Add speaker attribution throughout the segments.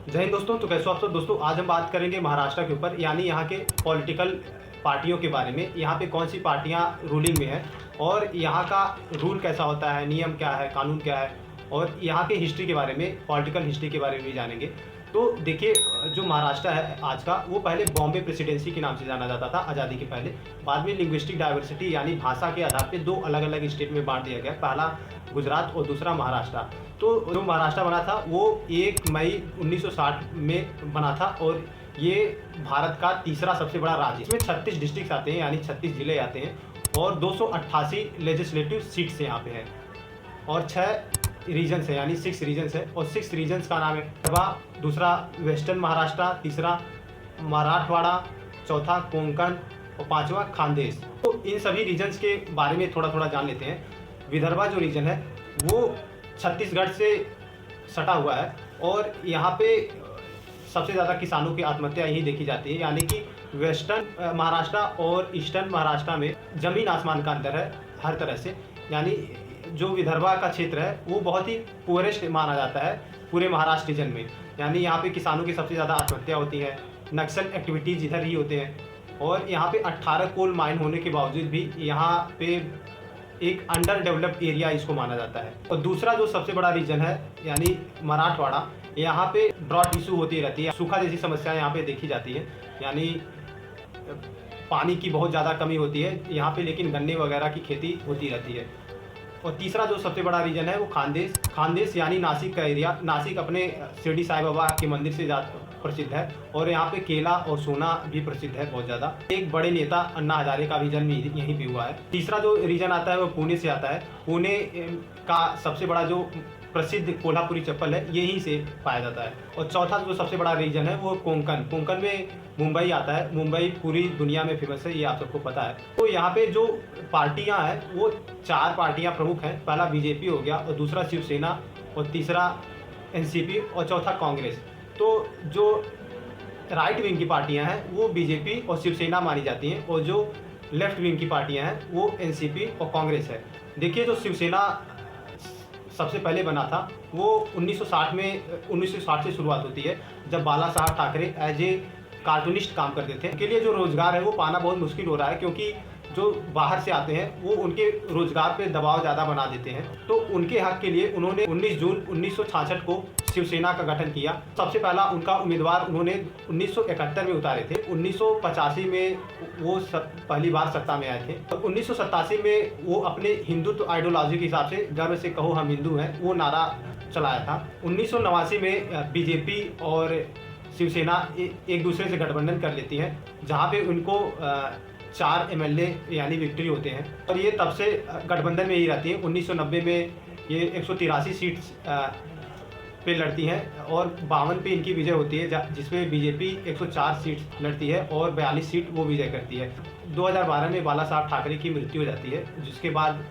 Speaker 1: जय हिंद दोस्तों। तो कैसे हो आप सब दोस्तों। आज हम बात करेंगे महाराष्ट्र के ऊपर, यानी यहाँ के पॉलिटिकल पार्टियों के बारे में। यहाँ पे कौन सी पार्टियाँ रूलिंग में हैं और यहाँ का रूल कैसा होता है, नियम क्या है, कानून क्या है, और यहाँ के हिस्ट्री के बारे में, पॉलिटिकल हिस्ट्री के बारे में भी जानेंगे। तो देखिए, जो महाराष्ट्र है आज का, वो पहले बॉम्बे प्रेसिडेंसी के नाम से जाना जाता था आज़ादी के पहले। बाद में लिंग्विस्टिक डाइवर्सिटी यानी भाषा के आधार पे दो अलग अलग स्टेट में बांट दिया गया, पहला गुजरात और दूसरा महाराष्ट्र। तो जो महाराष्ट्र बना था वो 1 मई 1960 में बना था और ये भारत का तीसरा सबसे बड़ा राज्य। इसमें 36 डिस्ट्रिक्ट आते हैं, यानी 36 जिले आते हैं और 288 लेजिस्लेटिव सीट्स यहाँ पे हैं और 6 रीजन्स है, यानी 6 रीजन्स है। और 6 रीजन्स का नाम है विदर्भा, दूसरा वेस्टर्न महाराष्ट्र, तीसरा मराठवाड़ा, चौथा कोंकण और पांचवा खानदेश। तो इन सभी रीजन्स के बारे में थोड़ा थोड़ा जान लेते हैं। विदर्भा जो रीजन है वो छत्तीसगढ़ से सटा हुआ है और यहाँ पे सबसे ज़्यादा किसानों की आत्महत्या यही देखी जाती है, यानी कि वेस्टर्न महाराष्ट्र और ईस्टर्न महाराष्ट्र में ज़मीन आसमान का अंतर है हर तरह से। यानी जो विदर्भा का क्षेत्र है वो बहुत ही पुअरेस्ट माना जाता है पूरे महाराष्ट्र रीजन में, यानी यहाँ पे किसानों की सबसे ज़्यादा आत्महत्या होती है, नक्सल एक्टिविटीज़ इधर ही होते हैं और यहाँ पे 18 कोल माइन होने के बावजूद भी यहाँ पे एक अंडर डेवलप्ड एरिया इसको माना जाता है। और दूसरा जो सबसे बड़ा रीजन है यानी मराठवाड़ा, यहाँ पे ड्रॉट इशू होती रहती है, सूखा जैसी समस्याएं यहाँ पे देखी जाती है, यानी पानी की बहुत ज़्यादा कमी होती है यहाँ पे, लेकिन गन्ने वगैरह की खेती होती रहती है। और तीसरा जो सबसे बड़ा रीजन है वो खानदेश यानी नासिक का एरिया। नासिक अपने शिरडी साईं बाबा के मंदिर से प्रसिद्ध है और यहाँ पे केला और सोना भी प्रसिद्ध है बहुत ज़्यादा। एक बड़े नेता अन्ना हजारे का भी जन्म यहीं पे हुआ है। तीसरा जो रीजन आता है वो पुणे से आता है। पुणे का सबसे बड़ा जो प्रसिद्ध कोल्हापुरी चप्पल है यहीं से पाया जाता है। और चौथा जो सबसे बड़ा रीजन है वो कोंकण में मुंबई आता है। मुंबई पूरी दुनिया में फेमस है, ये आप सबको पता है। तो यहाँ पे जो पार्टियाँ हैं वो 4 पार्टियाँ प्रमुख हैं। पहला बीजेपी हो गया और दूसरा शिवसेना और तीसरा एनसीपी और चौथा कांग्रेस। तो जो राइट विंग की पार्टियां हैं वो बीजेपी और शिवसेना मानी जाती हैं और जो लेफ्ट विंग की पार्टियां हैं वो एनसीपी और कांग्रेस है। देखिए, जो शिवसेना सबसे पहले बना था वो 1960 से शुरुआत होती है, जब बाला साहब ठाकरे एज ए कार्टूनिस्ट काम करते थे। उनके लिए जो रोज़गार है वो पाना बहुत मुश्किल हो रहा है, क्योंकि जो बाहर से आते हैं वो उनके रोजगार पे दबाव ज़्यादा बना देते हैं। तो उनके हक के लिए उन्होंने 19 जून 1966 को शिवसेना का गठन किया। सबसे पहला उनका उम्मीदवार उन्होंने 1971 में उतारे थे। 1985 में वो पहली बार सत्ता में आए थे। तो 1987 में वो अपने हिंदुत्व आइडियोलॉजी के हिसाब से गर्व से कहो हम हिंदू हैं वो नारा चलाया था। 1989 में बीजेपी और शिवसेना एक दूसरे से गठबंधन कर लेती हैं, जहाँ पे उनको 4 एमएलए यानी विक्ट्री होते हैं और ये तब से गठबंधन में ही रहती है। 1990 में ये 183 सीट्स पे लड़ती हैं और 52 पे इनकी विजय होती है, जिसमें बीजेपी 104 सीट्स लड़ती है और 42 सीट वो विजय करती है। 2012 में बाला साहब ठाकरे की मृत्यु हो जाती है, जिसके बाद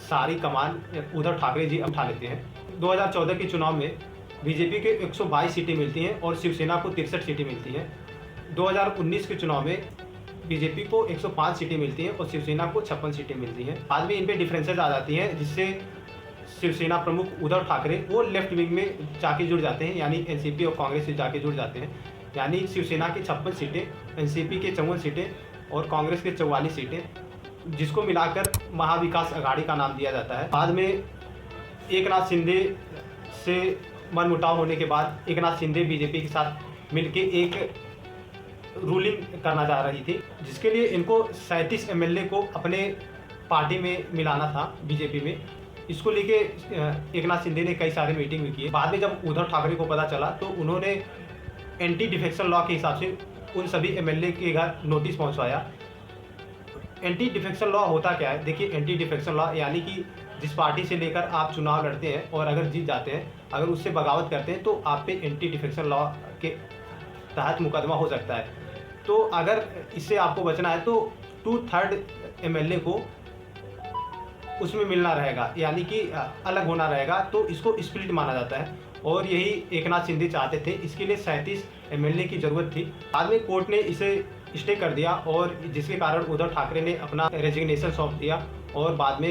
Speaker 1: सारी कमान उद्धव ठाकरे जी उठा लेते हैं। 2014 के चुनाव में बीजेपी के 122 सीटें मिलती हैं और शिवसेना को 63 सीटें मिलती हैं। 2019 के चुनाव में बीजेपी को 105 सीटें मिलती हैं और शिवसेना को 56 सीटें मिलती हैं। बाद में इन पे डिफरेंसेस आ जाती हैं, जिससे शिवसेना प्रमुख उद्धव ठाकरे वो लेफ्ट विंग में जाके जुड़ जाते हैं, यानी एनसीपी और कांग्रेस से जाके जुड़ जाते हैं। यानी शिवसेना की 56 सीटें, एनसीपी के 54 सीटें और कांग्रेस के 44 सीटें, जिसको मिलाकर महाविकास अघाड़ी का नाम दिया जाता है। बाद में एकनाथ शिंदे से मनमुटाव होने के बाद एकनाथ शिंदे बीजेपी के साथ मिलके एक रूलिंग करना चाह रही थी, जिसके लिए इनको 37 एमएलए को अपने पार्टी में मिलाना था बीजेपी में। इसको लेके एकनाथ शिंदे ने कई सारे मीटिंग भी किए। बाद में जब उद्धव ठाकरे को पता चला तो उन्होंने एंटी डिफेक्शन लॉ के हिसाब से उन सभी एमएलए के घर नोटिस पहुंचवाया। एंटी डिफेक्शन लॉ होता क्या है? देखिए, एंटी डिफेक्शन लॉ यानी कि जिस पार्टी से लेकर आप चुनाव लड़ते हैं और अगर जीत जाते हैं, अगर उससे बगावत करते हैं तो आप पे एंटी डिफेक्शन लॉ के तहत मुकदमा हो सकता है। तो अगर इससे आपको बचना है तो 2/3 एमएलए को उसमें मिलना रहेगा, यानी कि अलग होना रहेगा, तो इसको स्प्लिट माना जाता है और यही एकनाथ शिंदे चाहते थे। इसके लिए 37 एमएलए की ज़रूरत थी। बाद में कोर्ट ने इसे स्टे कर दिया और जिसके कारण उद्धव ठाकरे ने अपना रेजिग्नेशन सौंप दिया और बाद में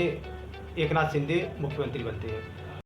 Speaker 1: एकनाथ शिंदे मुख्यमंत्री बनते हैं।